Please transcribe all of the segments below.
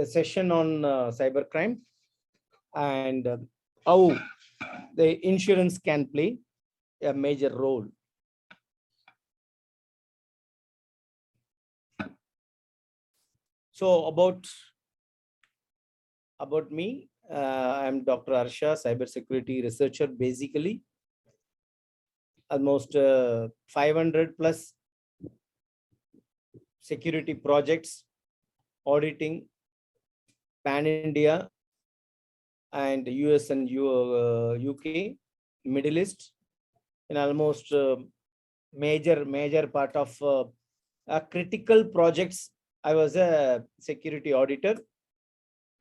the session on cybercrime and how the insurance can play a major role. So about me, I'm Dr. Harsha, cybersecurity researcher. Basically, almost 500 plus security projects, auditing, pan India, and US and UK, Middle East, and almost major part of critical projects. I was a security auditor,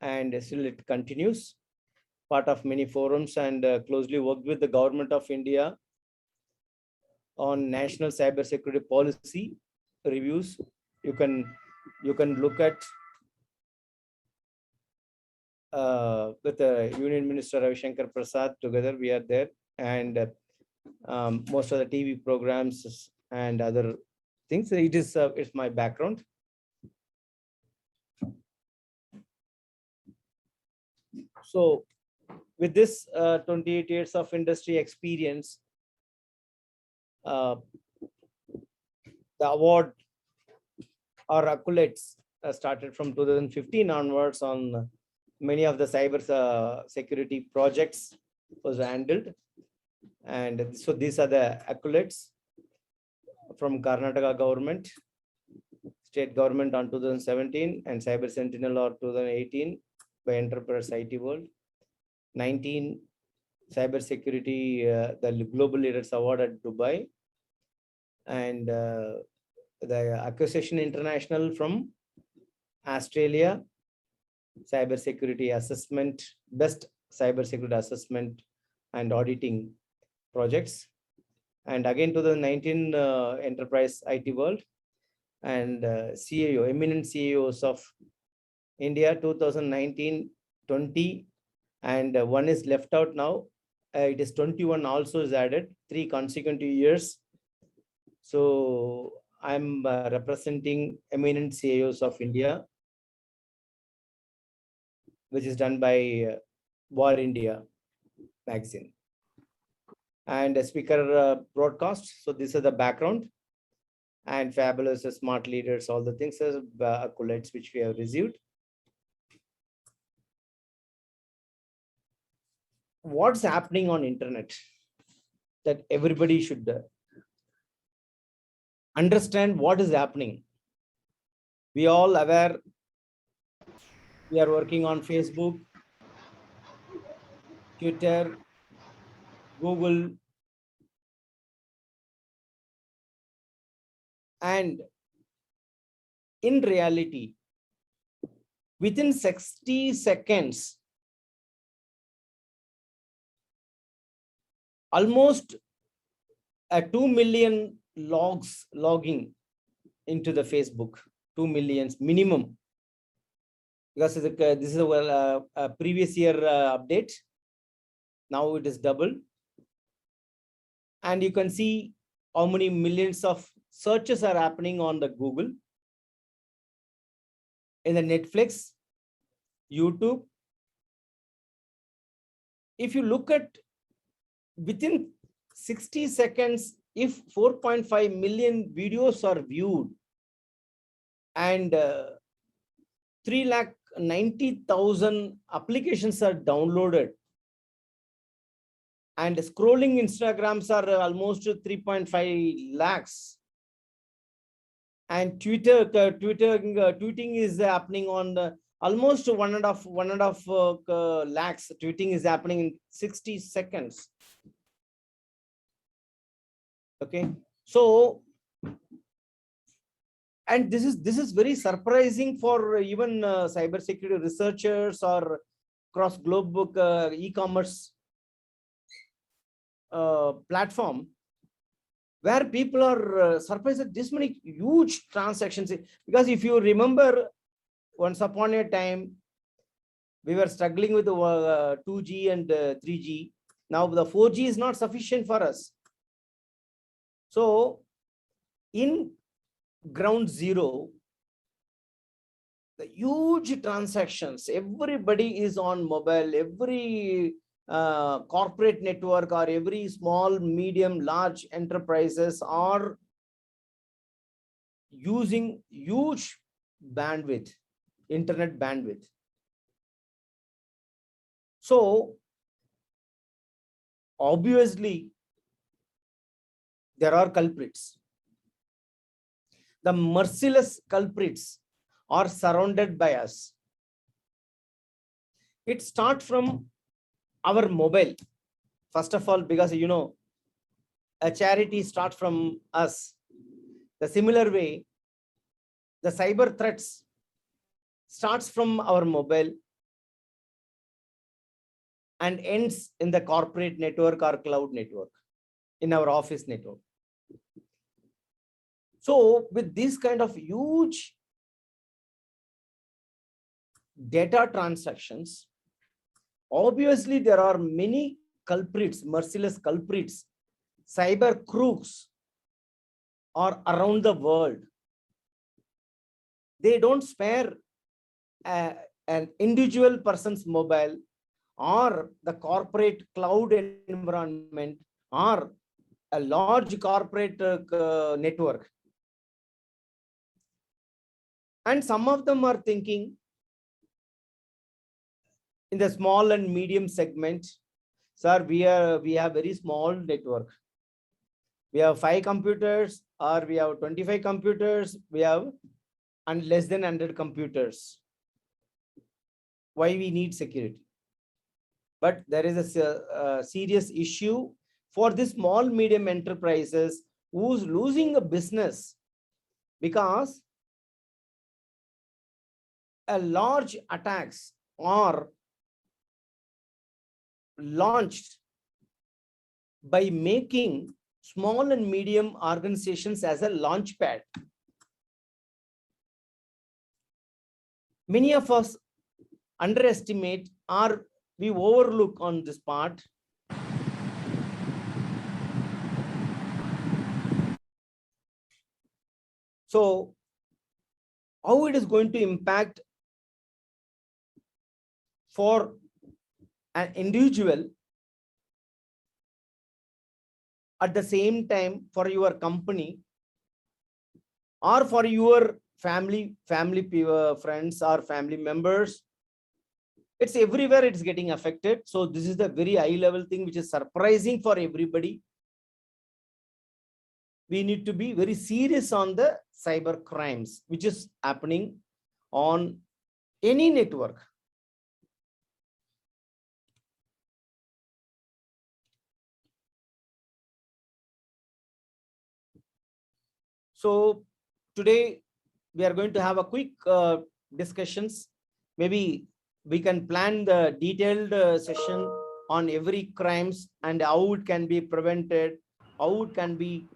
and still it continues. Part of many forums and closely worked with the government of India on national cybersecurity policy reviews. You can look at with the Union Minister Ravi Shankar Prasad. Together we are there, and most of the TV programs and other things. It is it's my background. So with this 28 years of industry experience, the award or accolades started from 2015 onwards on many of the cyber security projects was handled. And so these are the accolades from Karnataka government, state government on 2017, and Cyber Sentinel or 2018 by Enterprise IT World. 19 cyber security, the Global Leaders Award at Dubai, and the Acquisition International from Australia, cyber security assessment, best cyber security assessment and auditing projects. And again 2019 Enterprise IT World, and CAO, eminent CAOs of India 2019-20, and one is left out now. It is 21 also is added, 3 consecutive years. So I'm representing eminent CAOs of India, which is done by War India magazine. And a speaker broadcast. So this is the background, and fabulous smart leaders, all the things as accolades which we have received. What's happening on internet that everybody should understand what is happening. We all aware, we are working on Facebook, Twitter, Google, and in reality, within 60 seconds, almost 2 million logging into the Facebook, 2 million minimum, because this is a previous year update. Now it is double, and you can see how many millions of searches are happening on the Google, in the Netflix, YouTube. If you look at within 60 seconds, if 4.5 million videos are viewed and 390,000 applications are downloaded, and scrolling Instagrams are almost 3.5 lakhs, and tweeting is happening on the almost one and a half lakhs. Tweeting is happening in 60 seconds. Okay, so, and this is very surprising for even cybersecurity researchers or cross globe e-commerce platform, where people are surprised at this many huge transactions. Because if you remember, once upon a time, we were struggling with 2G and 3G. Now the 4G is not sufficient for us. So in ground zero, the huge transactions. Everybody is on mobile. Every corporate network or every small, medium, large enterprises are using huge bandwidth, internet bandwidth. So obviously there are culprits. The merciless culprits are surrounded by us. It starts from our mobile. First of all, because a charity starts from us. The similar way, the cyber threats starts from our mobile and ends in the corporate network or cloud network, in our office network. So with this kind of huge data transactions, obviously there are many culprits, merciless culprits, cyber crooks are around the world. They don't spare an individual person's mobile or the corporate cloud environment or a large corporate network. And some of them are thinking in the small and medium segment, sir, we have very small network. We have 5 computers or we have 25 computers, we have and less than 100 computers. Why we need security? But there is a serious issue for the small medium enterprises who's losing a business because a large attacks are launched by making small and medium organizations as a launch pad. Many of us underestimate or we overlook on this part. So how it is going to impact for an individual, at the same time for your company or for your family friends or family members, it's everywhere, it's getting affected. So this is the very high level thing which is surprising for everybody. We need to be very serious on the cyber crimes which is happening on any network. So today we are going to have a quick discussions. Maybe we can plan the detailed session on every crimes and how it can be prevented, how it can be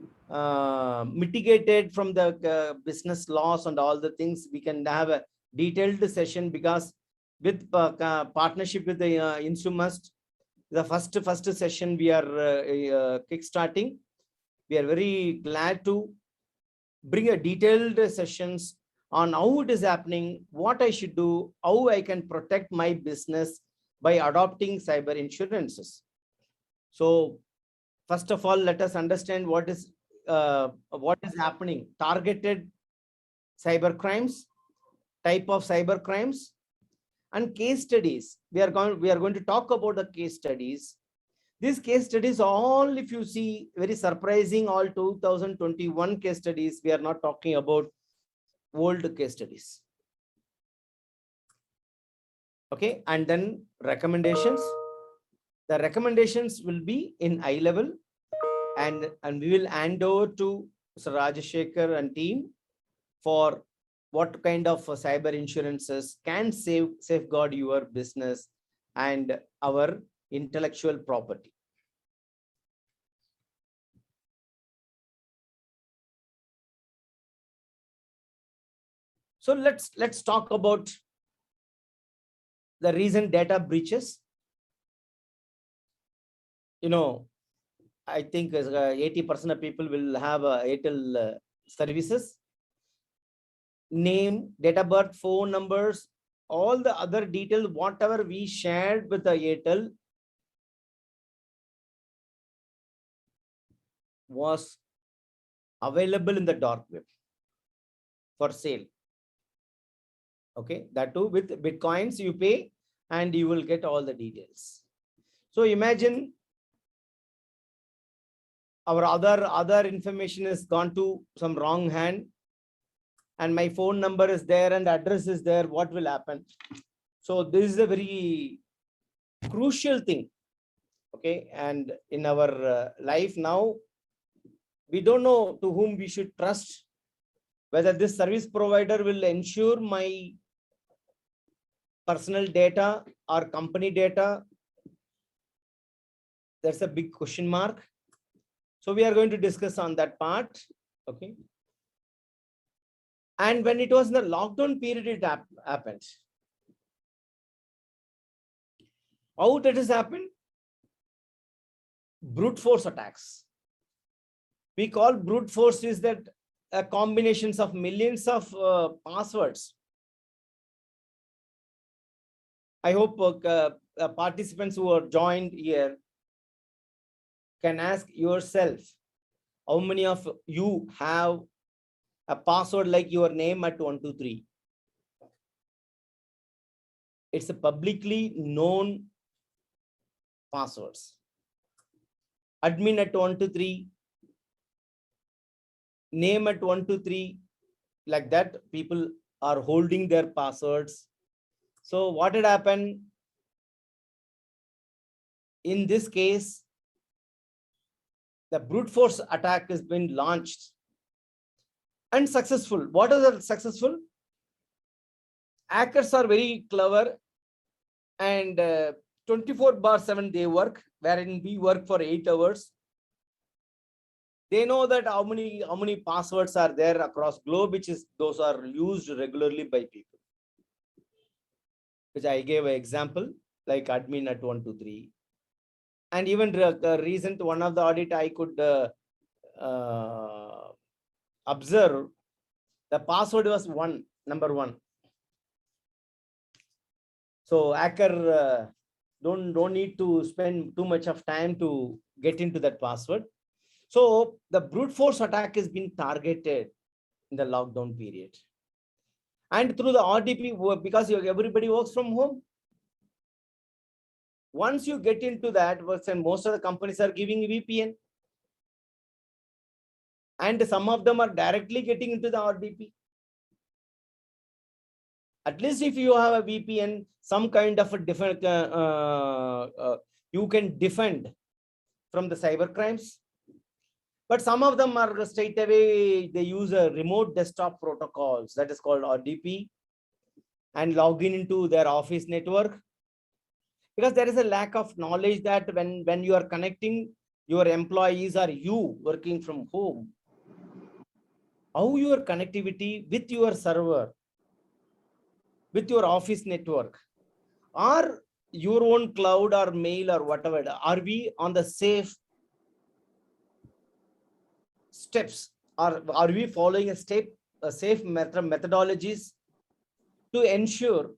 mitigated from the business loss and all the things. We can have a detailed session because with partnership with the Insumust, the first session we are kick-starting. We are very glad to bring a detailed sessions on how it is happening, what I should do, how I can protect my business by adopting cyber insurances. So first of all, let us understand what is happening. Targeted cyber crimes, type of cyber crimes, and case studies. We are going to talk about the case studies. These case studies, all if you see, very surprising, all 2021 case studies. We are not talking about old case studies. Okay, and then recommendations. The recommendations will be in high level, and we will hand over to Mr. Rajashekhar and team for what kind of cyber insurances can safeguard your business and our intellectual property. So let's talk about the recent data breaches. I think 80% of people will have Airtel services. name, date of birth, phone numbers, all the other details, whatever we shared with the Airtel was available in the dark web for sale. Okay, that too with Bitcoins you pay and you will get all the details. So imagine our other information is gone to some wrong hand, and my phone number is there and address is there. What will happen? So this is a very crucial thing. Okay, and in our life now, we don't know to whom we should trust, whether this service provider will ensure my personal data or company data. That's a big question mark. So we are going to discuss on that part. Okay. And when it was in the lockdown period, it happened. How did this happen? Brute force attacks. We call brute force is that combinations of millions of passwords. I hope participants who are joined here can ask yourself, how many of you have a password like your name at 123? It's a publicly known passwords. Admin at 123, name at 123, like that, people are holding their passwords. So what had happened? In this case, the brute force attack has been launched and successful. What is the successful? Hackers are very clever and 24/7 they work, wherein we work for 8 hours. They know that how many passwords are there across globe, which is those are used regularly by people. Which I gave an example like admin at 123. And even the recent one of the audit I could observe, the password was number one. So hacker don't need to spend too much of time to get into that password. So the brute force attack has been targeted in the lockdown period. And through the RDP, because everybody works from home. Once you get into that, and most of the companies are giving VPN. And some of them are directly getting into the RDP. At least if you have a VPN, some kind of a different, you can defend from the cyber crimes. But some of them are straight away, they use a remote desktop protocols that is called RDP and log into their office network. Because there is a lack of knowledge that when you are connecting your employees or you working from home, how your connectivity with your server, with your office network, or your own cloud or mail or whatever, are we on the safe steps? Or are we following a safe methodologies to ensure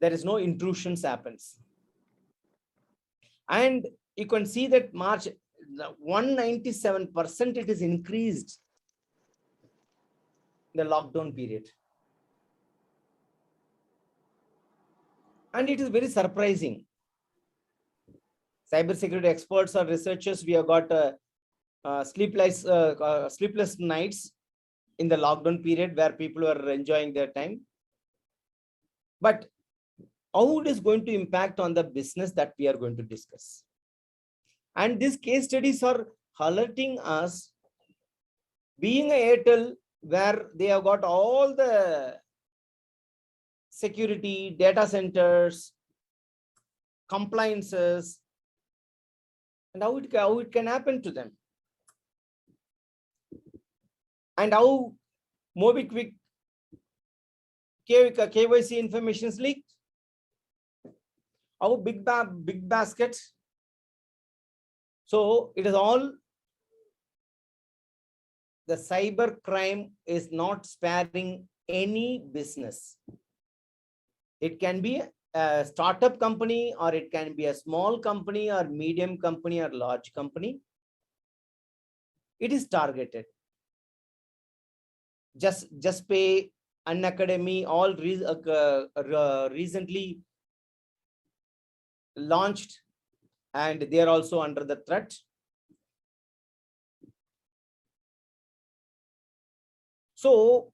there is no intrusions happens? And you can see that March 197% it is increased in the lockdown period. And it is very surprising. Cybersecurity experts or researchers, we have got sleepless nights in the lockdown period where people are enjoying their time. But how it is going to impact on the business that we are going to discuss. And these case studies are alerting us, being a Airtel, where they have got all the security, data centers, compliances, and how it can happen to them. And how MobiKwik KYC information is leaked. How big basket. So it is all, the cyber crime is not sparing any business. It can be a startup company, or it can be a small company, or medium company, or large company. It is targeted. Just Pay, Unacademy, all recently launched, and they are also under the threat. So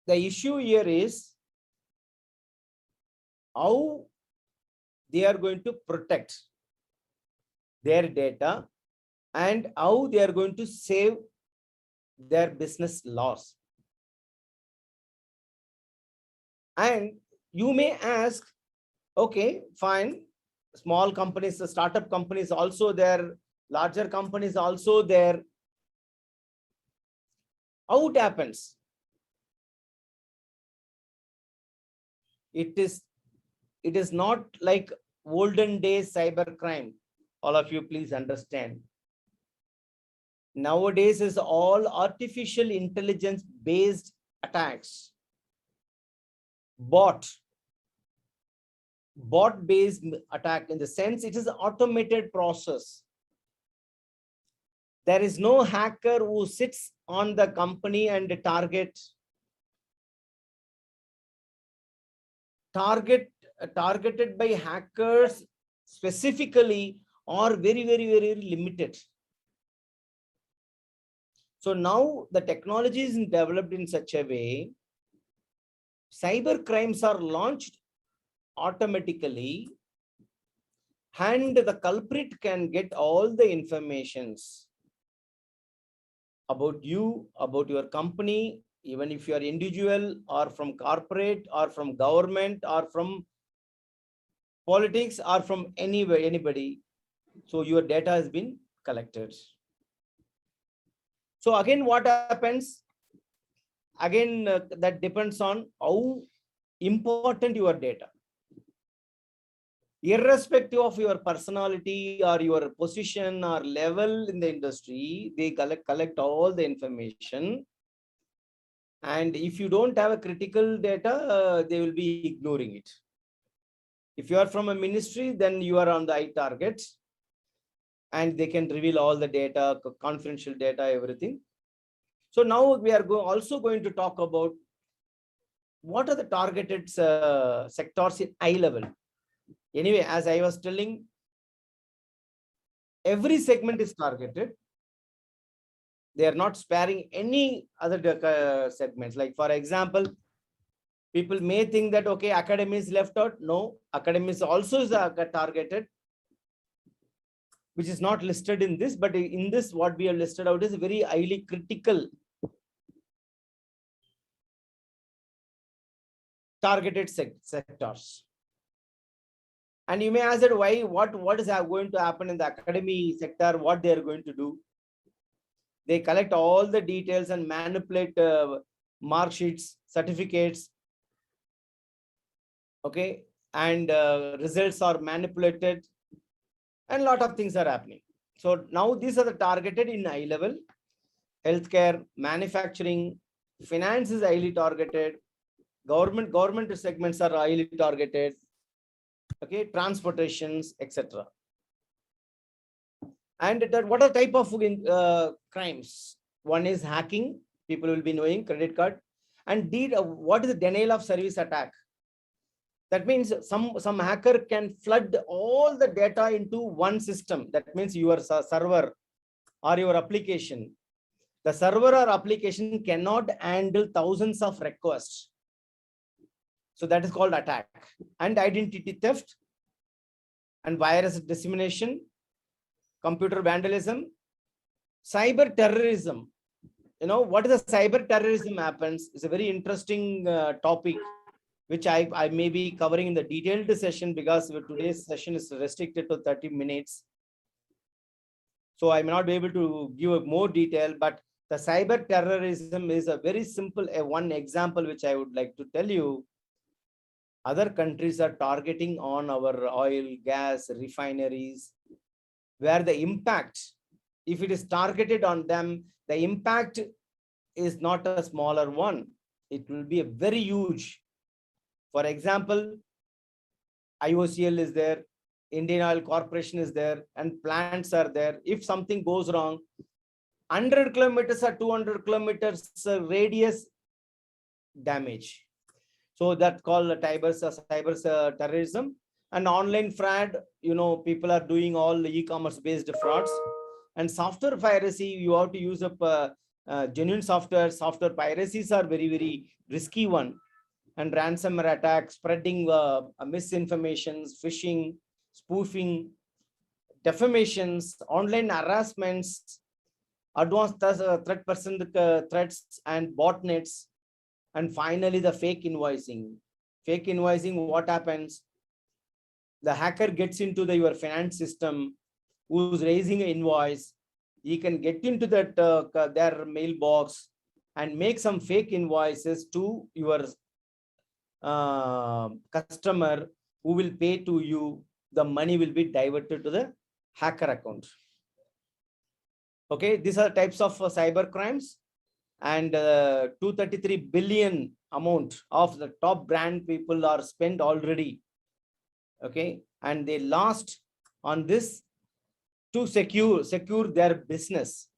the issue here is how they are going to protect their data and how they are going to save their business loss. And you may ask, okay, fine, small companies, the startup companies also there, larger companies also there. How it happens? It is not like olden days cyber crime. All of you please understand. Nowadays is all artificial intelligence based attacks. Bot based attack, in the sense it is an automated process. There is no hacker who sits on the company and targeted by hackers specifically are very limited. So now the technology is developed in such a way, cyber crimes are launched automatically, and the culprit can get all the informations about you, about your company, even if you are individual or from corporate or from government or from politics or from anywhere, anybody. So your data has been collected. So again, what happens? Again, that depends on how important your data. Irrespective of your personality or your position or level in the industry, they collect all the information. And if you don't have a critical data, they will be ignoring it. If you are from a ministry, then you are on the eye target, and they can reveal all the data, confidential data, everything. So now we are also going to talk about what are the targeted sectors in eye level. Anyway, as I was telling, every segment is targeted. They are not sparing any other segments. Like for example, people may think that, okay, academy is left out. No, academy is also targeted, which is not listed in this, but in this, what we have listed out is very highly critical targeted sectors. And you may ask that why, what is going to happen in the academy sector, what they are going to do. They collect all the details and manipulate mark sheets, certificates, okay, and results are manipulated, and a lot of things are happening. So now these are the targeted in high level. Healthcare, manufacturing, finance is highly targeted. Government segments are highly targeted. Okay, transportations, etc. And what are type of crimes? One is hacking. People will be knowing, credit card. And what is the denial of service attack? That means some hacker can flood all the data into one system. That means your server or your application. The server or application cannot handle thousands of requests. So that is called attack. And identity theft and virus dissemination, computer vandalism, cyber terrorism. You know, what is the cyber terrorism happens? It's a very interesting topic, which I may be covering in the detailed session, because today's session is restricted to 30 minutes. So I may not be able to give more detail, but the cyber terrorism is a very simple one example, which I would like to tell you. Other countries are targeting on our oil, gas, refineries, where the impact, if it is targeted on them, the impact is not a smaller one. It will be a very huge. For example, IOCL is there, Indian Oil Corporation is there, and plants are there. If something goes wrong, 100 kilometers or 200 kilometers radius damage. So that's called cyber terrorism. And online fraud, people are doing all the e-commerce based frauds. And software piracy, you have to use up genuine software. Software piracies are very, very risky one. And ransomware attacks, spreading misinformations, phishing, spoofing, defamations, online harassments, advanced threat person threats and botnets, and finally the fake invoicing. Fake invoicing, what happens? The hacker gets into your finance system, who's raising an invoice. He can get into that their mailbox and make some fake invoices to your customer, who will pay to you. The money will be diverted to the hacker account. Okay, these are types of cyber crimes. And 233 billion amount of the top brand people are spent already. Okay, and they lost on this to secure their business.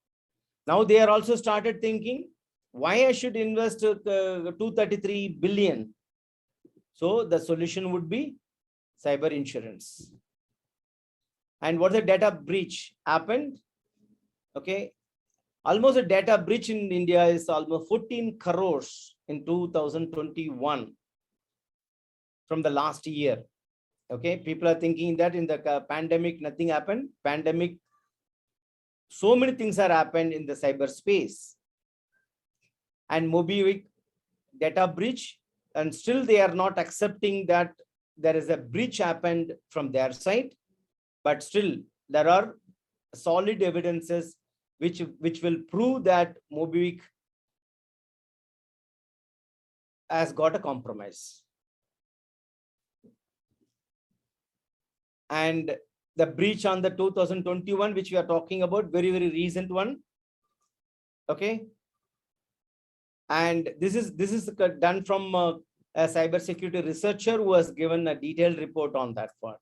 Now they are also started thinking, why I should invest 233 billion? So the solution would be cyber insurance. And what the data breach happened? Okay, almost a data breach in India is almost 14 crores in 2021 from the last year. Okay, people are thinking that in the pandemic, nothing happened. Pandemic, so many things are happened in the cyberspace. And MobiKwik data breach, and still they are not accepting that there is a breach happened from their side, but still there are solid evidences which will prove that MobiKwik has got a compromise. And the breach on the 2021, which we are talking about, very, very recent one. Okay. And this is done from a cybersecurity researcher who has given a detailed report on that part.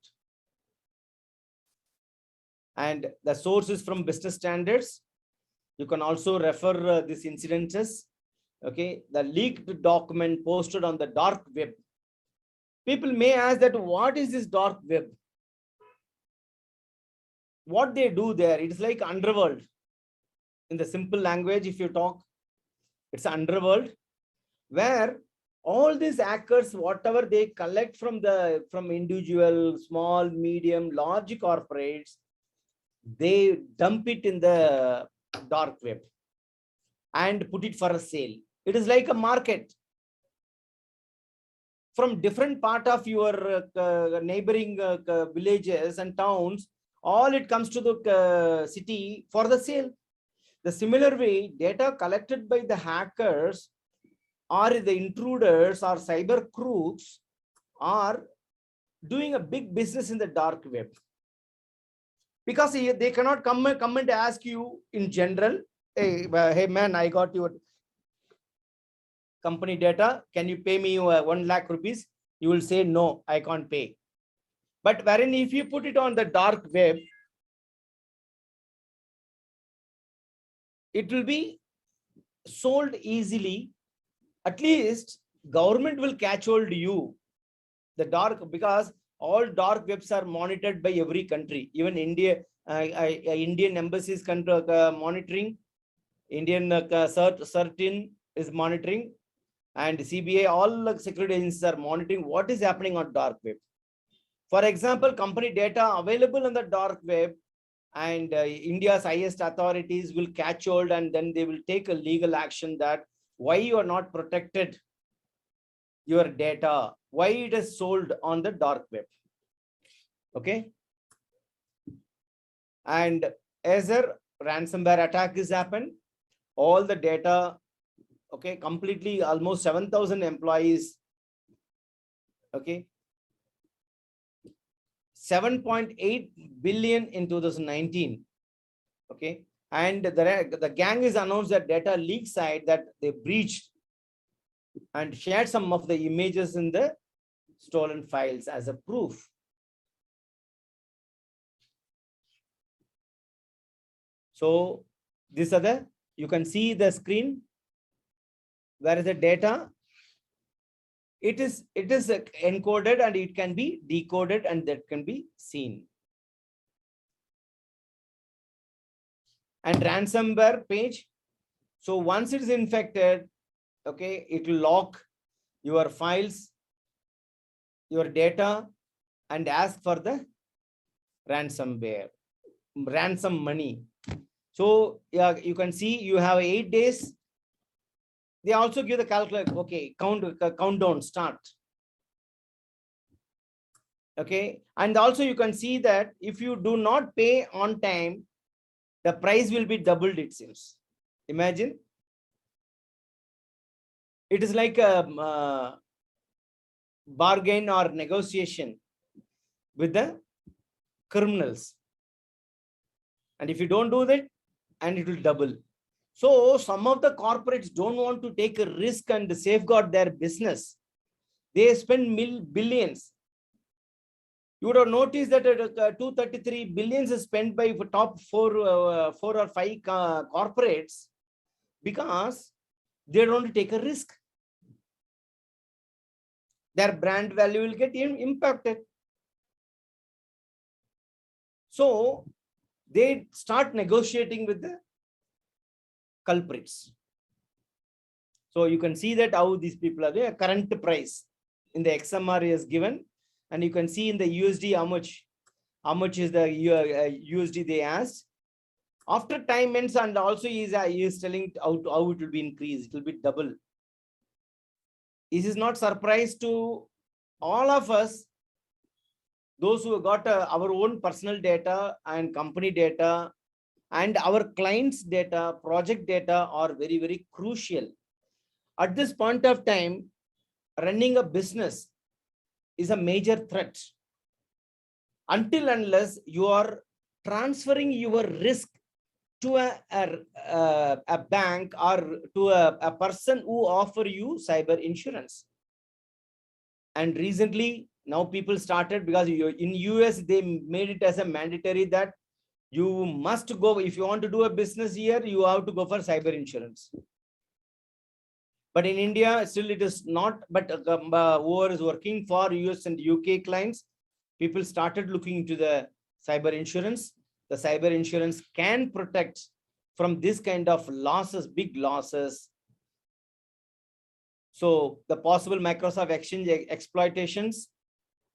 And the source is from Business Standards. You can also refer these incidences. Okay, the leaked document posted on the dark web. People may ask that, what is this dark web? What they do there, it's like underworld. In the simple language, if you talk, it's underworld where all these hackers, whatever they collect from individual, small, medium, large corporates, they dump it in the dark web and put it for a sale. It is like a market. From different part of your neighboring villages and towns, all it comes to the city for the sale. The similar way, data collected by the hackers or the intruders or cyber crooks are doing a big business in the dark web. Because they cannot come and ask you in general, hey man, I got your company data. Can you pay me 1 lakh rupees? You will say, no, I can't pay. But wherein if you put it on the dark web, it will be sold easily. At least government will catch hold you. The dark, because all dark webs are monitored by every country. Even India, Indian embassies monitoring, Indian CERT-In is monitoring, and CBI, all the security agencies are monitoring what is happening on dark web. For example, company data available on the dark web, and India's highest authorities will catch hold, and then they will take a legal action that why you are not protected your data, why it is sold on the dark web. Okay. And as a ransomware attack is happened, all the data, okay, completely almost 7,000 employees, okay, 7.8 billion in 2019. Okay, And the gang is announced that data leak site that they breached and shared some of the images in the stolen files as a proof. So these are the, you can see the screen. Where is the data? It is encoded and it can be decoded and that can be seen. And ransomware page. So once it is infected, okay, it will lock your files, your data, and ask for the ransom money. So yeah, you can see you have 8 days. They also give the calculator, okay, countdown start. Okay, and also you can see that if you do not pay on time, the price will be doubled, it seems. Imagine. It is like a bargain or negotiation with the criminals. And if you don't do that, and it will double. So some of the corporates don't want to take a risk and safeguard their business. They spend billions. You would have noticed that 233 billions is spent by top four or five corporates because they don't take a risk. Their brand value will get impacted. So they start negotiating with the culprits. So you can see that how these people are there. Current price in the XMR is given, and you can see in the USD how much is the USD they asked. After time ends, and also he is telling how it will be increased. It will be double. This is not surprise to all of us. Those who got our own personal data and company data and our clients' data, project data are very, very crucial. At this point of time, running a business is a major threat. Until unless you are transferring your risk to a bank or to a person who offer you cyber insurance. And recently, now people started, because in US, they made it as a mandatory that you must go, if you want to do a business here, you have to go for cyber insurance. But in India, still it is not, but whoever is working for US and UK clients, people started looking into the cyber insurance. The cyber insurance can protect from this kind of losses, big losses. So the possible Microsoft Exchange exploitations,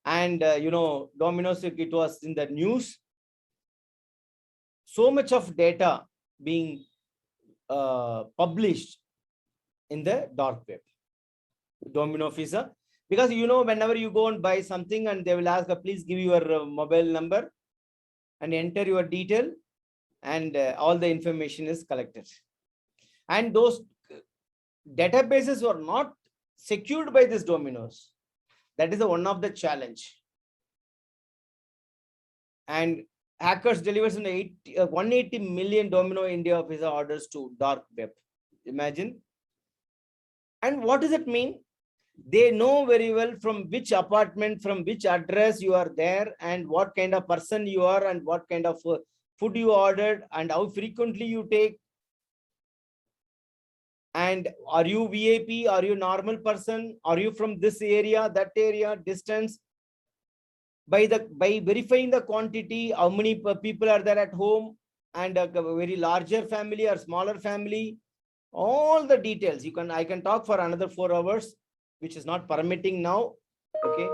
and Domino's, it was in the news. So much of data being published in the dark web. Domino visa, because whenever you go and buy something and they will ask, please give your mobile number and enter your detail, and all the information is collected. And those databases were not secured by this Domino's. That is one of the challenge. And hackers delivers 180 million Domino India visa orders to dark web. Imagine. And what does it mean? They know very well from which apartment, from which address you are there, and what kind of person you are, and what kind of food you ordered, and how frequently you take. And are you VIP? Are you normal person? Are you from this area, that area, distance? By verifying the quantity, how many people are there at home, and a very larger family or smaller family, all the details. I can talk for another 4 hours, which is not permitting now. Okay.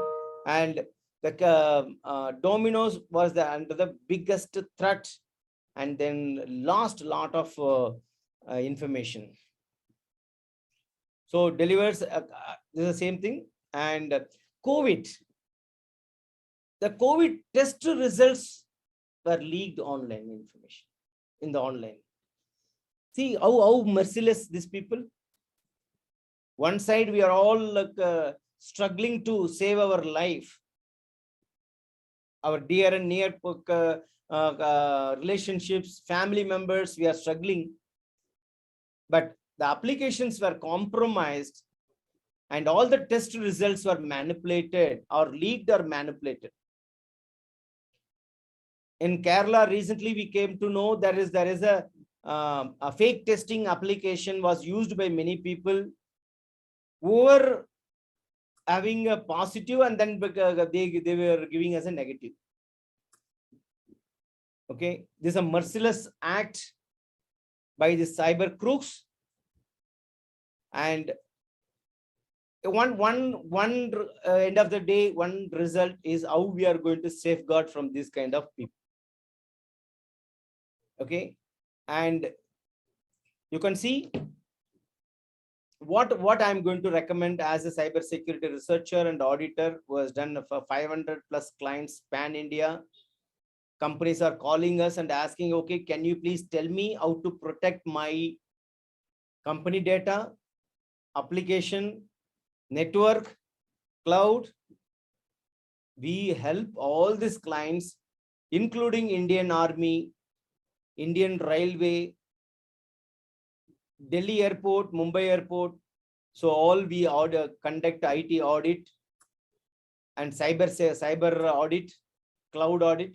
And the Domino's was under the biggest threat, and then lost a lot of information. So delivers, this is the same thing. And COVID, the COVID test results were leaked online information in the online. See how merciless these people. One side, we are all struggling to save our life, our dear and near relationships, family members, we are struggling. But the applications were compromised and all the test results were manipulated or leaked or manipulated. In Kerala, recently we came to know there is a fake testing application was used by many people who were having a positive and then they were giving us a negative. Okay, this is a merciless act by the cyber crooks, and one end of the day, one result is how we are going to safeguard from this kind of people. Okay, and you can see what I'm going to recommend as a cyber security researcher and auditor who has done for 500 plus clients pan India. Companies are calling us and asking, okay, can you please tell me how to protect my company data, application, network, cloud? We help all these clients, including Indian Army, Indian Railway, Delhi Airport, Mumbai Airport. So all we conduct IT audit and cyber audit, cloud audit.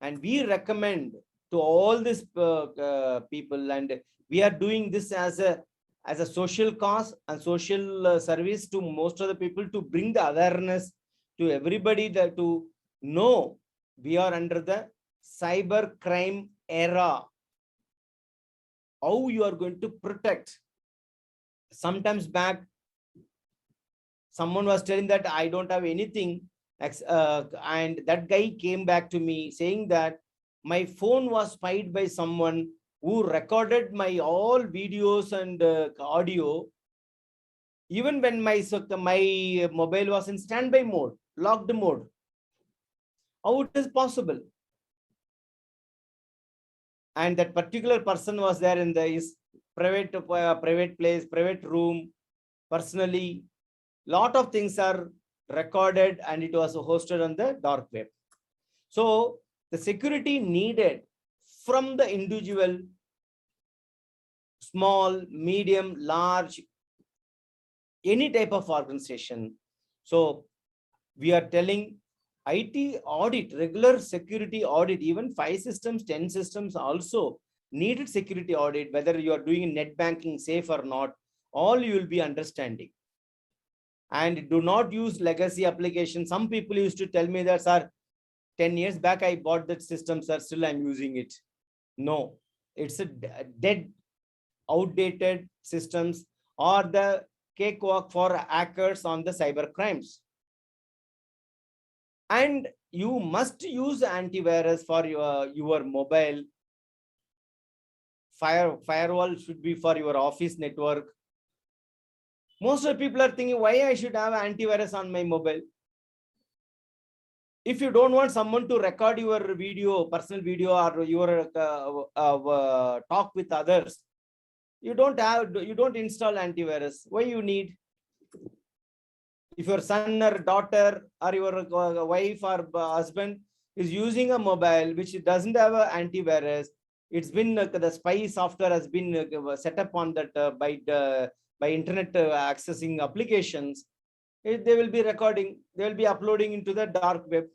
And we recommend to all these people, and we are doing this as a social cause and social service to most of the people, to bring the awareness to everybody, that to know we are under the cyber crime era. How you are going to protect. Sometimes back, someone was telling that I don't have anything, and that guy came back to me saying that my phone was spied by someone who recorded my all videos and audio, even when my mobile was in standby mode, locked mode. How it is possible? And that particular person was there in his private place, private room, personally. Lot of things are recorded and it was hosted on the dark web. So the security needed from the individual, small, medium, large, any type of organization. So we are telling IT audit, regular security audit, even 5 systems, 10 systems also needed security audit, whether you are doing net banking safe or not, all you will be understanding. And do not use legacy applications. Some people used to tell me that, sir, 10 years back, I bought that system, sir, still I'm using it. No, it's a dead, outdated systems or the cakewalk for hackers on the cyber crimes. And you must use antivirus for your mobile. Firewall should be for your office network. Most of the people are thinking, why I should have antivirus on my mobile? If you don't want someone to record your video, personal video, or your talk with others, you don't install antivirus. Why you need? If your son or daughter or your wife or husband is using a mobile which doesn't have an antivirus, it's been the spy software has been set up on that by internet accessing applications, they will be recording, they will be uploading into the dark web.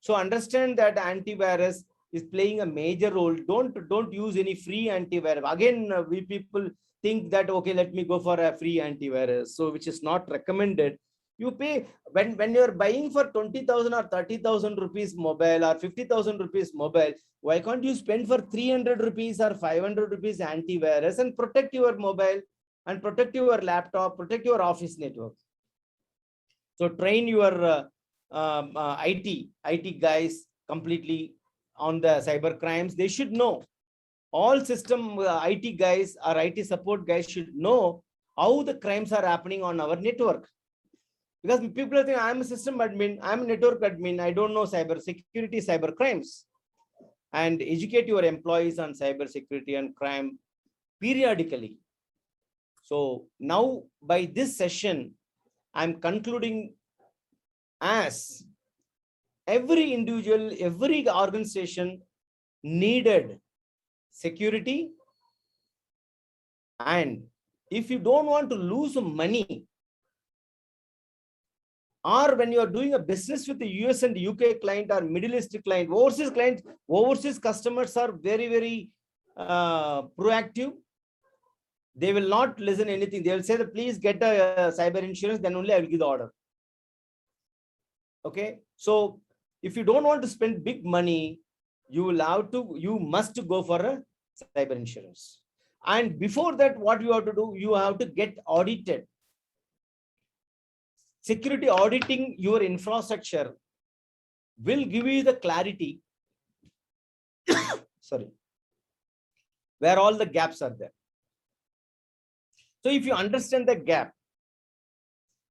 So understand that antivirus is playing a major role. Don't use any free antivirus. Again, we people think that, okay, let me go for a free antivirus, so which is not recommended. You pay when you're buying for 20,000 or 30,000 rupees mobile or 50,000 rupees mobile. Why can't you spend for 300 rupees or 500 rupees antivirus and protect your mobile and protect your laptop, protect your office network? So train your IT guys completely on the cyber crimes. They should know. All system IT guys or IT support guys should know how the crimes are happening on our network. Because people are thinking, I'm a system admin, I'm a network admin, I don't know cyber security, cyber crimes. And educate your employees on cyber security and crime periodically. So now by this session, I'm concluding as every individual, every organization needed security, and if you don't want to lose money, or when you are doing a business with the US and UK client or Middle East client, overseas customers are very, very proactive. They will not listen anything. They will say that please get a cyber insurance, then only I will give the order. Okay. So if you don't want to spend big money, you must go for a cyber insurance. And before that, what you have to do, you have to get audited. Security auditing your infrastructure will give you the clarity sorry, where all the gaps are there. So if you understand the gap,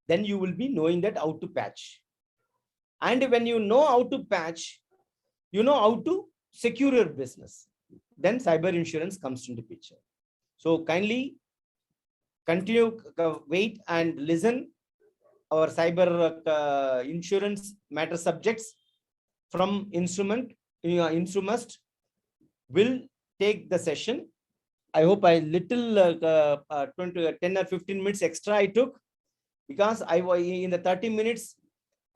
then you will be knowing that how to patch. And when you know how to patch, you know how to secure your business. Then cyber insurance comes into picture. So kindly continue, wait and listen our cyber insurance matter subjects from Instrumust will take the session. I hope I little 10 or 15 minutes extra I took, because I was in the 30 minutes,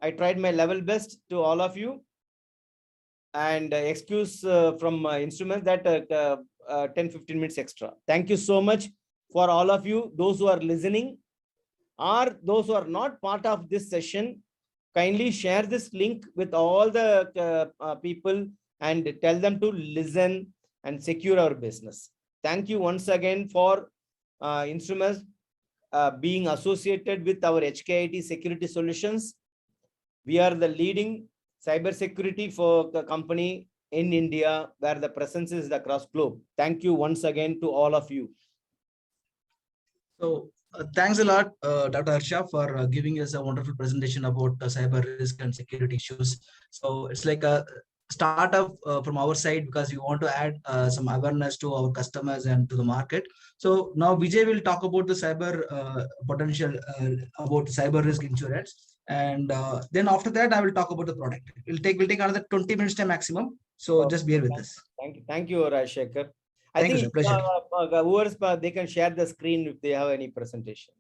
I tried my level best to all of you, and excuse from Instruments that 10-15 minutes extra. Thank you so much for all of you, those who are listening or those who are not part of this session. Kindly share this link with all the people and tell them to listen and secure our business. Thank you once again for Instruments being associated with our HKIT Security Solutions. We are the leading cyber security for the company in India, where the presence is across globe. Thank you once again to all of you. So thanks a lot, Dr. Harsha, for giving us a wonderful presentation about cyber risk and security issues. So it's like a startup from our side, because we want to add some awareness to our customers and to the market. So now Vijay will talk about the cyber potential, about cyber risk insurance. And then after that, I will talk about the product. We'll take another 20 minutes time maximum. So just bear with us. Thank you, Rajshekhar. I think viewers, they can share the screen if they have any presentation.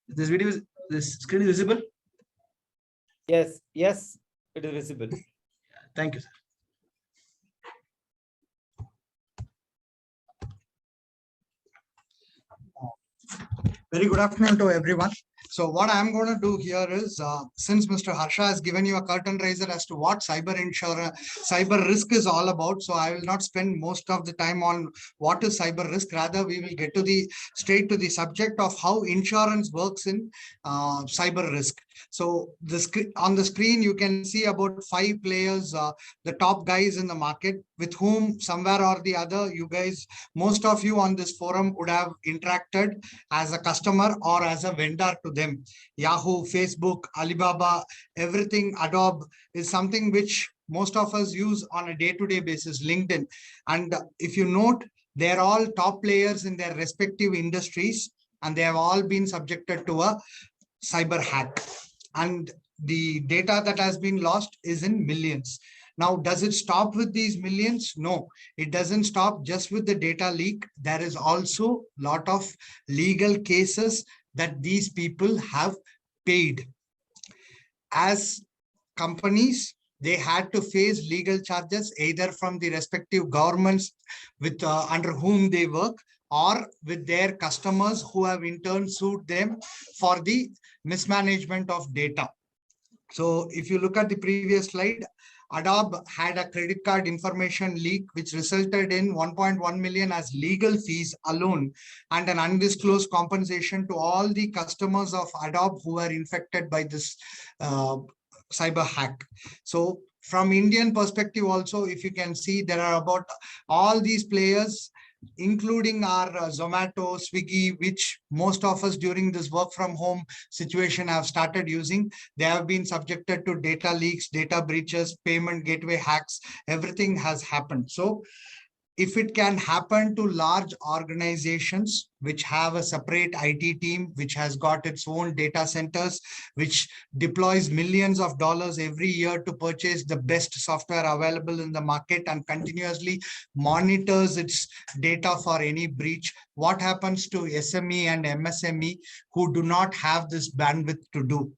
This screen is visible? Yes, it is visible. Thank you, sir. Very good afternoon to everyone. So what I'm going to do here is, since Mr. Harsha has given you a curtain raiser as to what cyber risk is all about, so I will not spend most of the time on what is cyber risk. Rather, we will get to straight to the subject of how insurance works in cyber risk. So on the screen, you can see about 5 players, the top guys in the market, with whom somewhere or the other, you guys, most of you on this forum would have interacted as a customer or as a vendor to them. Yahoo, Facebook, Alibaba, everything, Adobe is something which most of us use on a day-to-day basis, LinkedIn. And if you note, they're all top players in their respective industries, and they have all been subjected to a cyber hack. And the data that has been lost is in millions. Now, does it stop with these millions? No, it doesn't stop just with the data leak. There is also a lot of legal cases that these people have paid. As companies, they had to face legal charges either from the respective governments with under whom they work, or with their customers who have in turn sued them for the mismanagement of data. So if you look at the previous slide, Adobe had a credit card information leak, which resulted in 1.1 million as legal fees alone, and an undisclosed compensation to all the customers of Adobe who were infected by this cyber hack. So from Indian perspective also, if you can see, there are about all these players, including our Zomato, Swiggy, which most of us during this work from home situation have started using. They have been subjected to data leaks, data breaches, payment gateway hacks. Everything has happened. So if it can happen to large organizations which have a separate IT team, which has got its own data centers, which deploys millions of dollars every year to purchase the best software available in the market and continuously monitors its data for any breach, what happens to SME and MSME who do not have this bandwidth to do?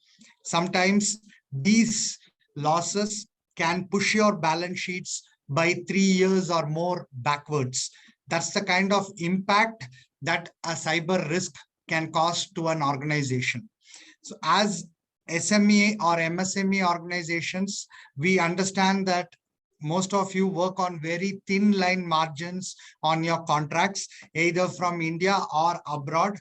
Sometimes these losses can push your balance sheets by 3 years or more backwards. That's the kind of impact that a cyber risk can cause to an organization. So as SME or MSME organizations, we understand that most of you work on very thin line margins on your contracts, either from India or abroad.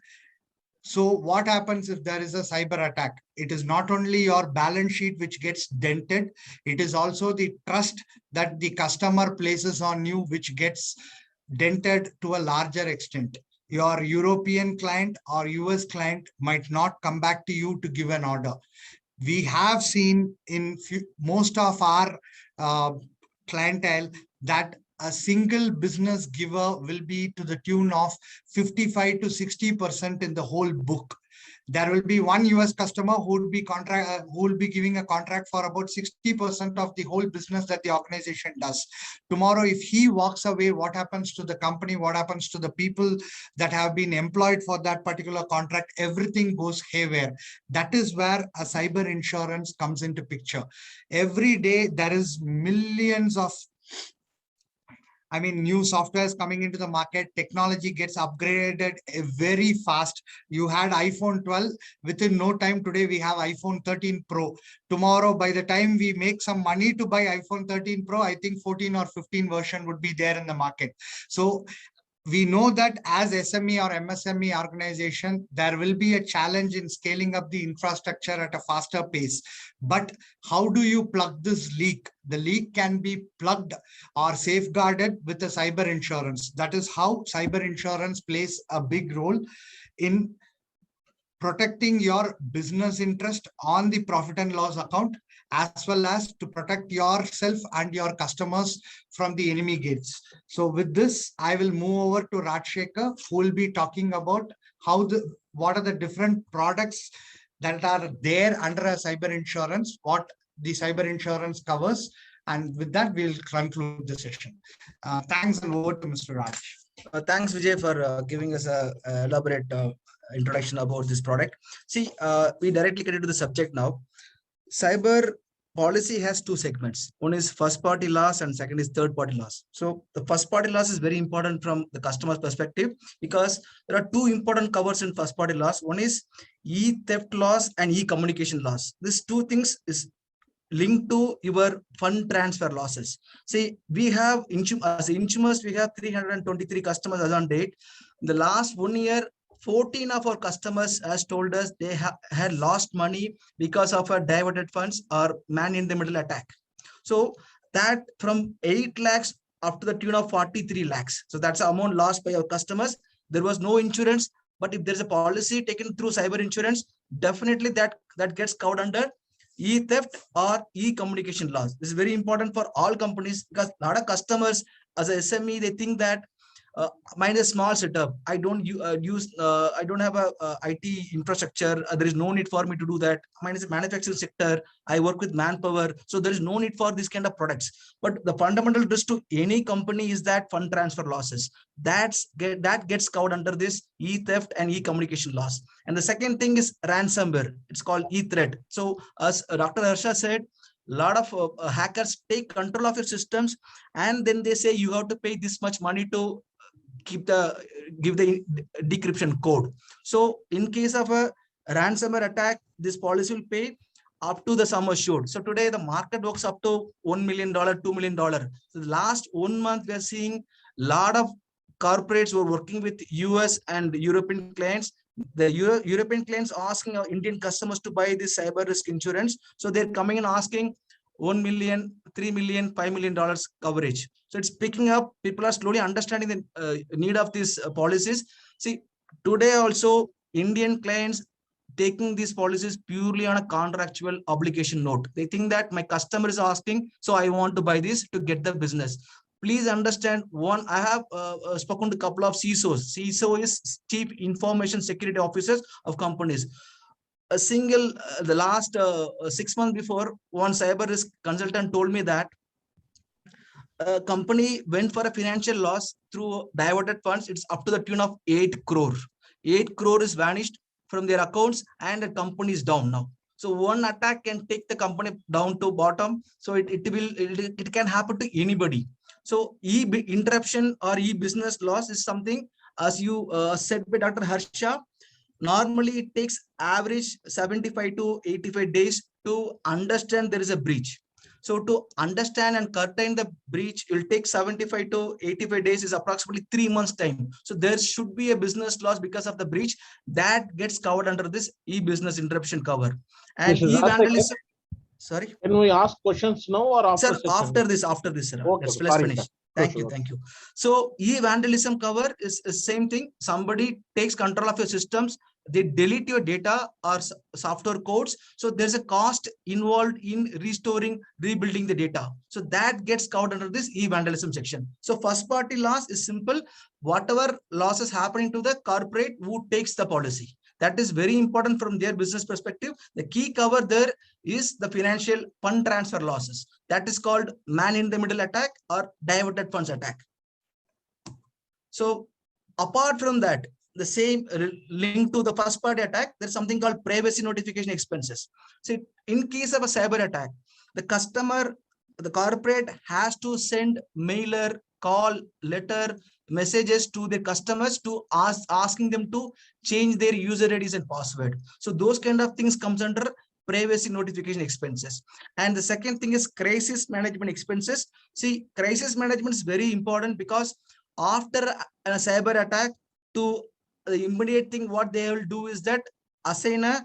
So what happens if there is a cyber attack? It is not only your balance sheet which gets dented, it is also the trust that the customer places on you, which gets dented to a larger extent. Your European client or US client might not come back to you to give an order. We have seen in most of our clientele that a single business giver will be to the tune of 55 to 60% in the whole book. There will be one US customer who will be giving a contract for about 60% of the whole business that the organization does. Tomorrow, if he walks away, what happens to the company? What happens to the people that have been employed for that particular contract? Everything goes haywire. That is where a cyber insurance comes into picture. Every day, there is millions of new softwares coming into the market. Technology gets upgraded very fast. You had iPhone 12. Within no time, today we have iPhone 13 Pro. Tomorrow, by the time we make some money to buy iPhone 13 Pro, I think 14 or 15 version would be there in the market. So we know that as SME or MSME organization, there will be a challenge in scaling up the infrastructure at a faster pace. But how do you plug this leak? The leak can be plugged or safeguarded with a cyber insurance. That is how cyber insurance plays a big role in protecting your business interest on the profit and loss account, as well as to protect yourself and your customers from the enemy gates. So with this, I will move over to Rajshekhar, who will be talking about what are the different products that are there under a cyber insurance, what the cyber insurance covers. And with that, we'll conclude the session. Thanks, and over to Mr. Raj. Thanks, Vijay, for giving us a elaborate introduction about this product. See, we directly get into the subject now. Cyber policy has two segments. One is first party loss and second is third party loss. So the first party loss is very important from the customer's perspective, because there are two important covers in first party loss. One is e-theft loss and e-communication loss. These two things is linked to your fund transfer losses. See, we have as Intumus, we have 323 customers as on date. In the last 1 year, 14 of our customers has told us they had lost money because of a diverted funds or man-in-the-middle attack. So that from 8 lakhs up to the tune of 43 lakhs. So that's the amount lost by our customers. There was no insurance, but if there's a policy taken through cyber insurance, definitely that gets covered under e-theft or e-communication loss. This is very important for all companies, because a lot of customers as a SME, they think that mine is small setup. I don't I don't have a IT infrastructure. There is no need for me to do that. Mine is a manufacturing sector. I work with manpower. So there is no need for this kind of products. But the fundamental risk to any company is that fund transfer losses. That gets covered under this e-theft and e-communication loss. And the second thing is ransomware. It's called e-threat. So as Dr. Harsha said, a lot of hackers take control of your systems, and then they say you have to pay this much money to give the decryption code. So in case of a ransomware attack, this policy will pay up to the sum assured. So today the market works up to $1 million, $2 million. So the last 1 month, we are seeing a lot of corporates who are working with US and European clients. The European clients asking our Indian customers to buy this cyber risk insurance. So they're coming and asking, 1 million, 3 million, $5 million coverage. So it's picking up. People are slowly understanding the need of these policies. See, today also Indian clients taking these policies purely on a contractual obligation note. They think that my customer is asking, so I want to buy this to get the business. Please understand, one, I have spoken to a couple of CISOs. CISO is Chief Information Security Officers of companies. A single, the last 6 months before, one cyber risk consultant told me that a company went for a financial loss through diverted funds. It's up to the tune of 8 crore. 8 crore is vanished from their accounts and the company is down now. So one attack can take the company down to bottom. So it can happen to anybody. So interruption or business loss is something, as you said by Dr. Harsha, normally it takes average 75 to 85 days to understand there is a breach. So to understand and curtail the breach, it will take 75 to 85 days, is approximately 3 months time. So there should be a business loss because of the breach that gets covered under this e-business interruption cover. And e-vandalism. Sorry. Can we ask questions now or after? Sir, after this, sir. Okay, let's sorry, finish. sir. Thank you. Thank you. So e-vandalism cover is the same thing. Somebody takes control of your systems. They delete your data or software codes. So there's a cost involved in restoring, rebuilding the data. So that gets covered under this e-vandalism section. So first party loss is simple. Whatever loss is happening to the corporate who takes the policy. That is very important from their business perspective. The key cover there is the financial fund transfer losses. That is called man in the middle attack or diverted funds attack. So apart from that, the same link to the first party attack, there's something called privacy notification expenses. So in case of a cyber attack, the customer, the corporate has to send mailer, call, letter, messages to their customers to asking them to change their user IDs and password. So those kind of things comes under privacy notification expenses. And the second thing is crisis management expenses. See, crisis management is very important because after a cyber attack, to the immediate thing what they will do is that assign a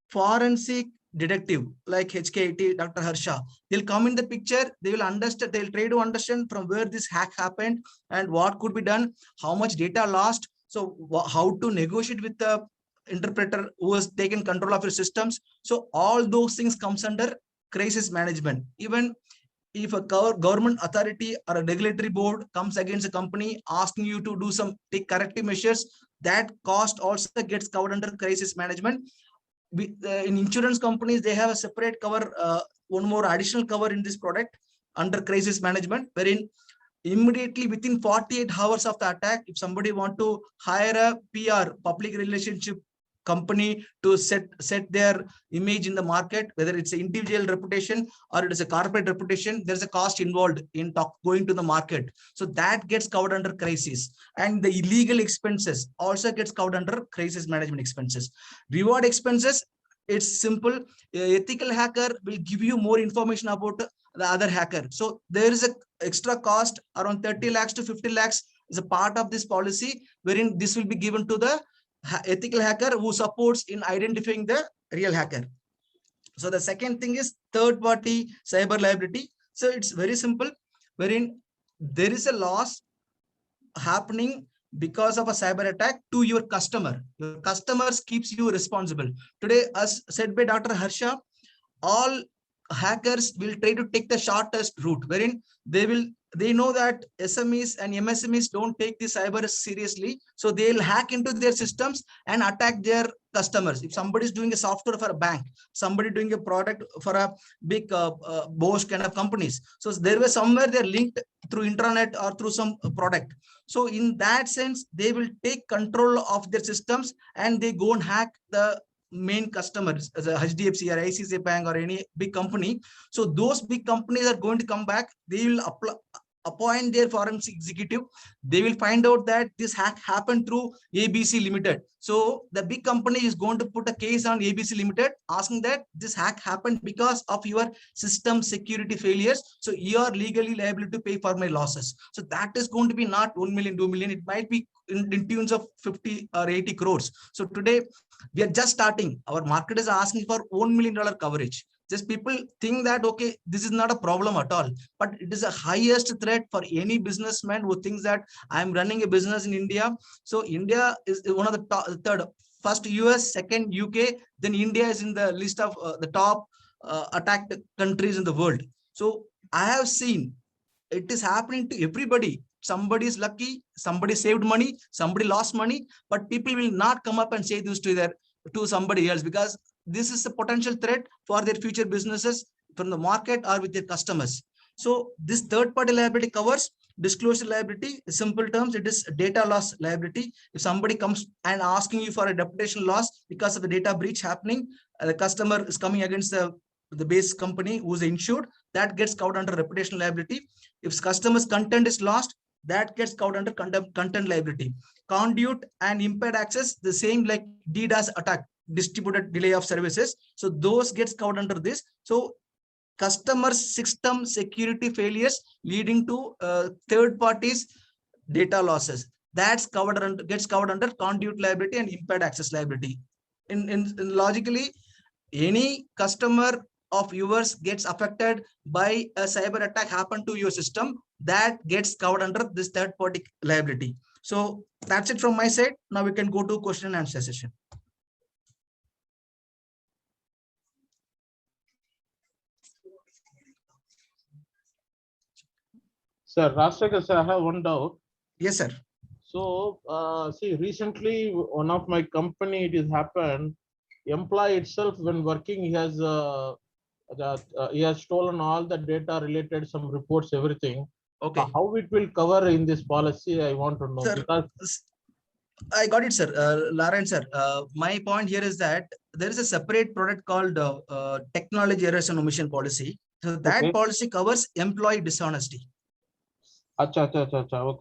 forensic detective like HKIT, Dr. Harsha. They'll come in the picture, they will understand, they'll try to understand from where this hack happened and what could be done, how much data lost, so how to negotiate with the interpreter who has taken control of your systems. So all those things comes under crisis management. Even if a government authority or a regulatory board comes against a company asking you to do some take corrective measures, that cost also gets covered under crisis management. In insurance companies, they have a separate cover, one more additional cover in this product under crisis management, wherein immediately within 48 hours of the attack, if somebody want to hire a PR, public relationship company to set their image in the market, whether it's an individual reputation or it is a corporate reputation, there's a cost involved in going to the market. So that gets covered under crisis. And the illegal expenses also gets covered under crisis management expenses. Reward expenses, it's simple. Ethical hacker will give you more information about the other hacker. So there is a extra cost around 30 lakhs to 50 lakhs is a part of this policy, wherein this will be given to the ethical hacker who supports in identifying the real hacker. So the second thing is third party cyber liability. So it's very simple, wherein there is a loss happening because of a cyber attack to your customer. Your customers keeps you responsible. Today, as said by Dr. Harsha, all hackers will try to take the shortest route, wherein they know that SMEs and MSMEs don't take the cyber seriously. So they'll hack into their systems and attack their customers. If somebody is doing a software for a bank, somebody doing a product for a big Bosch kind of companies. So there was somewhere they're linked through intranet or through some product. So in that sense, they will take control of their systems and they go and hack the main customers as a HDFC or ICICI Bank or any big company. So those big companies are going to come back. They will appoint their forensic executive. They will find out that this hack happened through ABC Limited. So the big company is going to put a case on ABC Limited asking that this hack happened because of your system security failures. So you are legally liable to pay for my losses. So that is going to be not 1 million, 2 million. It might be in tunes of 50 or 80 crores. So today we are just starting. Our market is asking for $1 million coverage. Just people think that, okay, this is not a problem at all, but it is a highest threat for any businessman who thinks that I'm running a business in India. So India is one of the top, third, first US, second UK, then India is in the list of the top attacked countries in the world. So I have seen it is happening to everybody. Somebody is lucky, somebody saved money, somebody lost money, but people will not come up and say this to somebody else, because this is a potential threat for their future businesses from the market or with their customers. So this third party liability covers disclosure liability. In simple terms, it is data loss liability. If somebody comes and asking you for a reputation loss because of the data breach happening, the customer is coming against the base company who's insured, that gets covered under reputation liability. If customer's content is lost, that gets covered under content liability. Conduit and impaired access, the same like DDoS attack, distributed delay of services. So those gets covered under this. So customer system security failures leading to third parties data losses, that's covered under, gets covered under conduit liability and impaired access liability. In logically, any customer of yours gets affected by a cyber attack happen to your system, that gets covered under this third party liability. So that's it from my side. Now we can go to question and answer session. Sir, Rashtragar sir, I have one doubt. Yes, sir. So, see, recently one of my company, it has happened. Employee itself, when working, he has stolen all the data related, some reports, everything. Okay. How it will cover in this policy? I want to know, Sir, because I got it, sir. Laren, sir, my point here is that there is a separate product called technology errors and omission policy. So that Okay. policy covers employee dishonesty. Acha.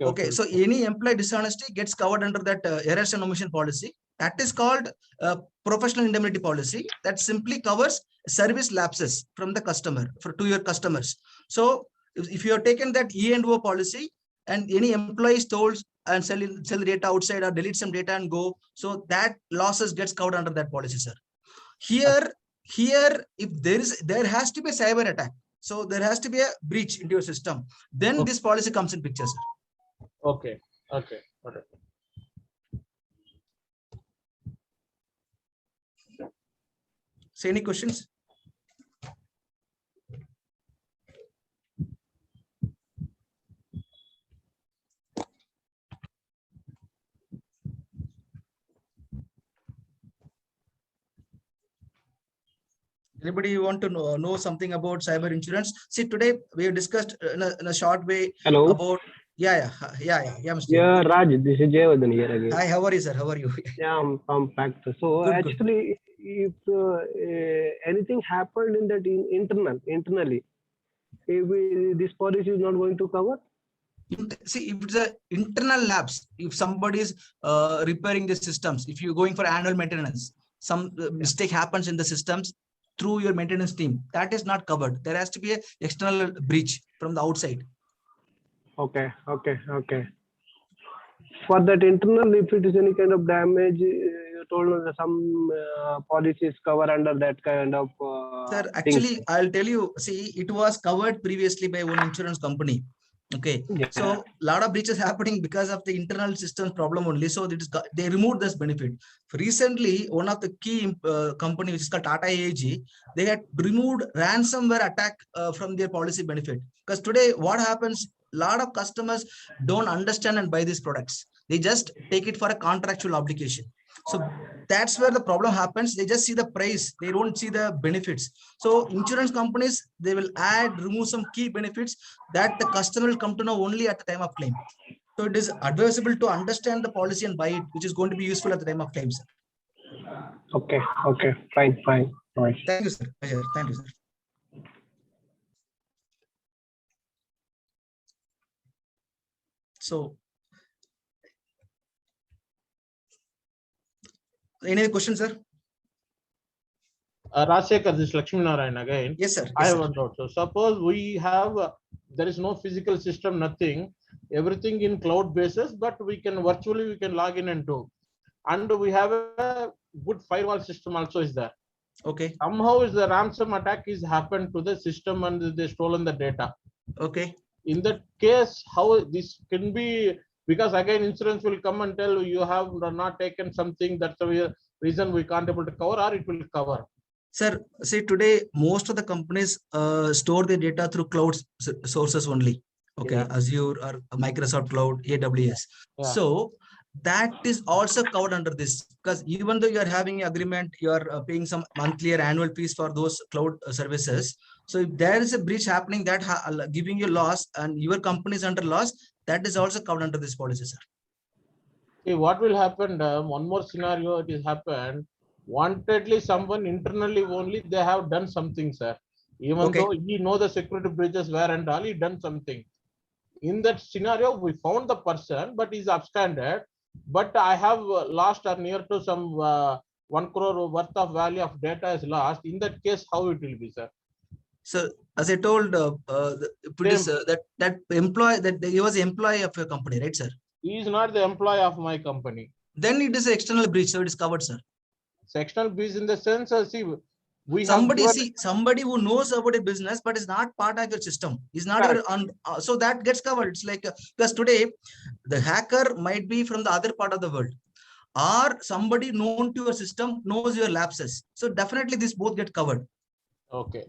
Okay. So any employee dishonesty gets covered under that errors and omission policy. That is called professional indemnity policy. That simply covers service lapses from the customer to your customers. So if you have taken that E&O policy and any employee stole and sell the data outside or delete some data and go, so that losses gets covered under that policy, sir. Here, if there has to be a cyber attack. So there has to be a breach into your system. Then Okay. this policy comes in picture, sir. Okay. So any questions? Anybody want to know something about cyber insurance? See, today we have discussed in a short way Hello. about. Yeah, Mr. Yeah, Raj, this is Jayavardhan here again. Hi, how are you, sir? How are you? Yeah, I'm compact. So Good. actually, if anything happened in that internally, if this policy is not going to cover. See, if it's a internal lapse, if somebody is repairing the systems, if you're going for annual maintenance, some mistake happens in the systems through your maintenance team, that is not covered. There has to be an external breach from the outside. Okay. For that internal, if it is any kind of damage, you told us that some policies cover under that kind of. Sir, actually, I'll tell you. See, it was covered previously by one insurance company. Okay, Yeah. so a lot of breaches happening because of the internal systems problem only. So they removed this benefit. Recently, one of the key company, which is called Tata AIG, they had removed ransomware attack from their policy benefit. Because today, what happens? A lot of customers don't understand and buy these products. They just take it for a contractual obligation. So that's where the problem happens. They just see the price. They don't see the benefits. So insurance companies, they will remove some key benefits that the customer will come to know only at the time of claim. So it is advisable to understand the policy and buy it, which is going to be useful at the time of claims. Okay. Fine. Right. Thank you, sir. Thank you, sir. So, any questions, sir? Rashtragar, this is Lakshmi Narayan again. Yes, sir. I have one doubt. So suppose we have, there is no physical system, nothing, everything in cloud basis, but we can virtually, we can log in and do. And we have a good firewall system also is there. Okay. Somehow is the ransom attack is happened to the system and they stolen the data. Okay. In that case, how this can be, because again insurance will come and tell you have not taken something, that's the reason we can't able to cover, or it will cover. Sir, see today most of the companies store their data through cloud sources only. Okay, Yeah. Azure or Microsoft Cloud, AWS. Yeah. So that is also covered under this, because even though you are having an agreement, you are paying some monthly or annual fees for those cloud services. So if there is a breach happening that giving you loss and your company is under loss, that is also covered under this policy, sir. See, what will happen, one more scenario it is happened, wantedly someone internally only they have done something, sir. Even Okay. though he know the security breaches where and all, he done something. In that scenario, we found the person, but he's absconded. But I have lost or near to some 1 crore worth of value of data is lost. In that case, how it will be, sir? So as I told, that employee, that he was employee of your company, right, sir? He is not the employee of my company. Then it is an external breach, so it is covered, sir. Sectional breach in the sense, see, we Somebody have given, somebody who knows about a business but is not part of your system, is not your so that gets covered. It's like because today the hacker might be from the other part of the world, or somebody known to your system knows your lapses. So definitely this both get covered. okay.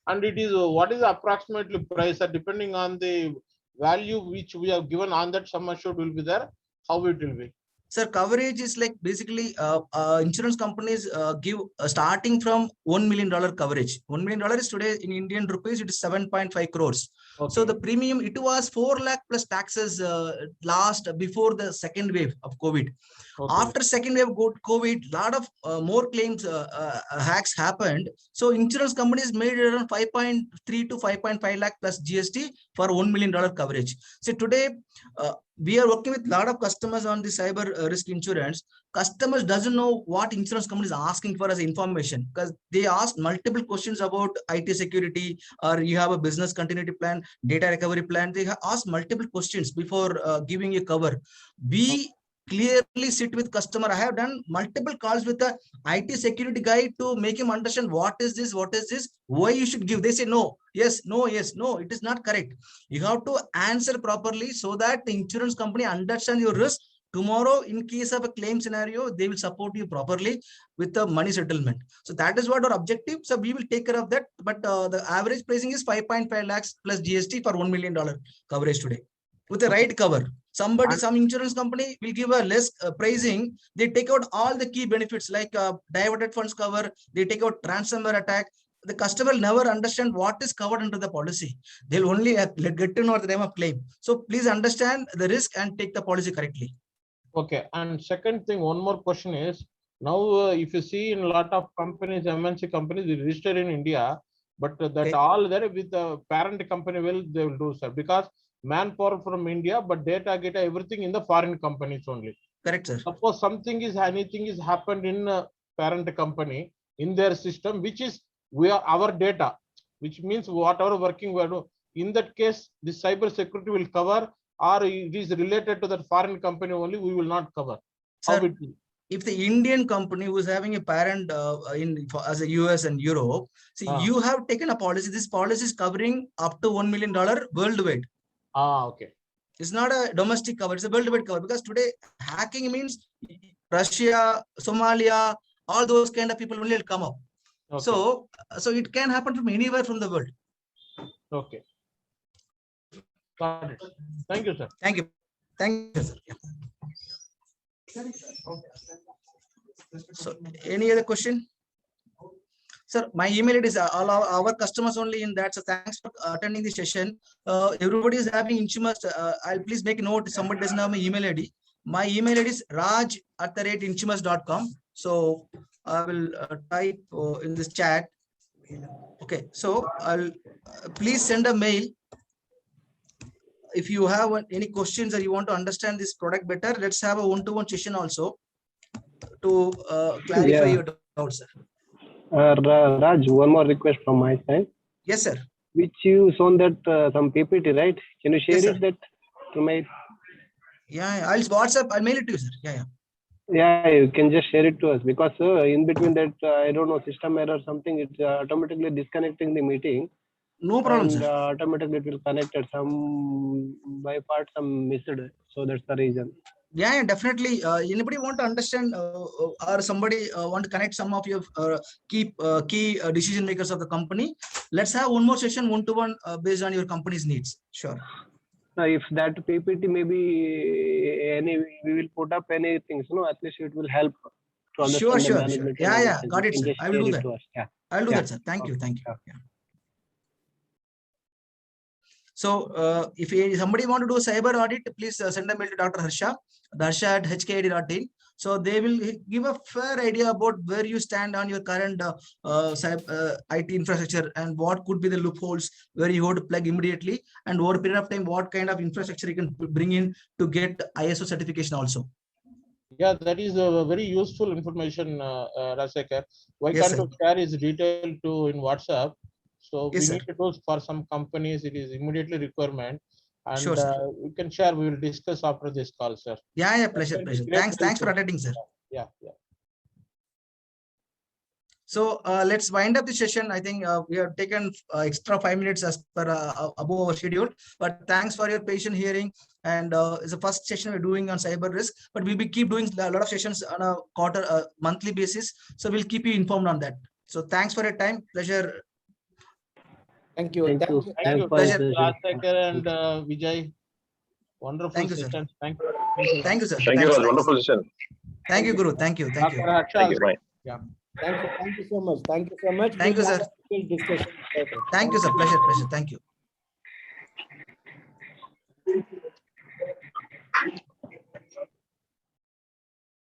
And it is what is the approximately price, depending on the value which we have given on that sum assured will be there, how it will be. Sir, coverage is like basically insurance companies give starting from $1 million coverage. $1 million is today in Indian rupees, it is 7.5 crores. Okay. So the premium, it was 4 lakh plus taxes last before the second wave of COVID. Okay. After second wave COVID, lot of more claims hacks happened. So insurance companies made around 5.3 to 5.5 lakh plus GST for $1 million coverage. So today we are working with a lot of customers on the cyber risk insurance. Customers doesn't know what insurance company is asking for as information, because they ask multiple questions about IT security, or you have a business continuity plan, data recovery plan. They ask multiple questions before giving you cover. We clearly sit with customer. I have done multiple calls with the IT security guy to make him understand what is this, why you should give. They say no, yes, no, yes, no, it is not correct. You have to answer properly so that the insurance company understands your risk. Tomorrow, in case of a claim scenario, they will support you properly with the money settlement. So that is what our objective. So we will take care of that. But the average pricing is 5.5 lakhs plus GST for $1 million coverage today with the right cover. Some insurance company will give a less pricing. They take out all the key benefits like diverted funds cover. They take out ransomware attack. The customer will never understand what is covered under the policy. They'll only get to know at the time of claim. So please understand the risk and take the policy correctly. Okay. And second thing, one more question is, now if you see in a lot of companies, MNC companies, they register in India, but that Okay. all there with the parent company they will do, sir, because manpower from India, but data, everything in the foreign companies only. Correct, sir. Suppose anything is happened in a parent company in their system, which is our data, which means whatever working we are doing. In that case, the cyber security will cover, or it is related to that foreign company only, we will not cover. Sir, how it will? If the Indian company who is having a parent as a US and Europe, see, you have taken a policy. This policy is covering up to $1 million worldwide. Okay. It's not a domestic cover, it's a worldwide cover, because today hacking means Russia, Somalia, all those kind of people only will come up. Okay. So it can happen from anywhere from the world. Okay. Got it. Thank you, sir. Thank you. Thank you, sir. Yeah. So any other question? Sir, my email ID is all our customers only in that. So thanks for attending the session. Everybody is having Inchumas. I'll please make a note. Somebody doesn't have my email ID. My email ID is raj@inchumas.com. So I will type in this chat. Okay. So I'll please send a mail. If you have any questions or you want to understand this product better, let's have a one-to-one session also to clarify your doubts, sir. Raj, one more request from my side. Yes, sir. Which you shown that some PPT, right? Can you share Yes, it that to my? Yeah, I'll WhatsApp. I'll mail it to you, sir. Yeah. Yeah, you can just share it to us because in between that, I don't know, system error or something, it's automatically disconnecting the meeting No problem, and sir. automatically it will connect at some by part, some missed. So that's the reason. Yeah, definitely. Anybody want to understand or somebody want to connect some of your key decision makers of the company? Let's have one more session, one-to-one, based on your company's needs. Sure. If that PPT maybe any, we will put up anything, at least it will help to Sure, understand the sure, sure. management. Yeah, and yeah. everything. Got You it, can sir. just I will share do it that. to us. Yeah. I will do Yeah. that, sir. Thank you. Okay. Thank you. Yeah. Yeah. So if somebody want to do a cyber audit, please send a mail to Dr. Harsha, harsha@hkid.in. So they will give a fair idea about where you stand on your current IT infrastructure and what could be the loopholes where you have to plug immediately, and over a period of time, what kind of infrastructure you can bring in to get ISO certification also. Yeah, that is a very useful information, Rajsekhar. Why Yes, can't sir. you share his detail to in WhatsApp? So Yes, we sir. need to do for some companies, it is immediately requirement. Sure, And sir. we can share, we will discuss after this call, sir. Yeah, yeah, That pleasure, will be pleasure. great Thanks for help. attending, sir. Yeah, yeah. So let's wind up the session. I think we have taken extra 5 minutes as per above our schedule. But thanks for your patient hearing. And it's the first session we're doing on cyber risk. But we'll be keep doing a lot of sessions on a monthly basis. So we'll keep you informed on that. So thanks for your time. Pleasure. Thank you. Thank you. Thank Thanks you, for the Pleasure. session. Rajsekhar and Vijay. Wonderful Thank you, sir. session. Thank you. Thank you, sir. Thank you, Thanks. Raj. Wonderful session. Thank you, Guru. Thank you. Thank you. Dr. Harsha Thank you. also. Bye. Yeah. Thank you so much. Thank you so much. Thank We'll you, have sir. a detailed discussion later. Thank you, sir. Pleasure. Thank you.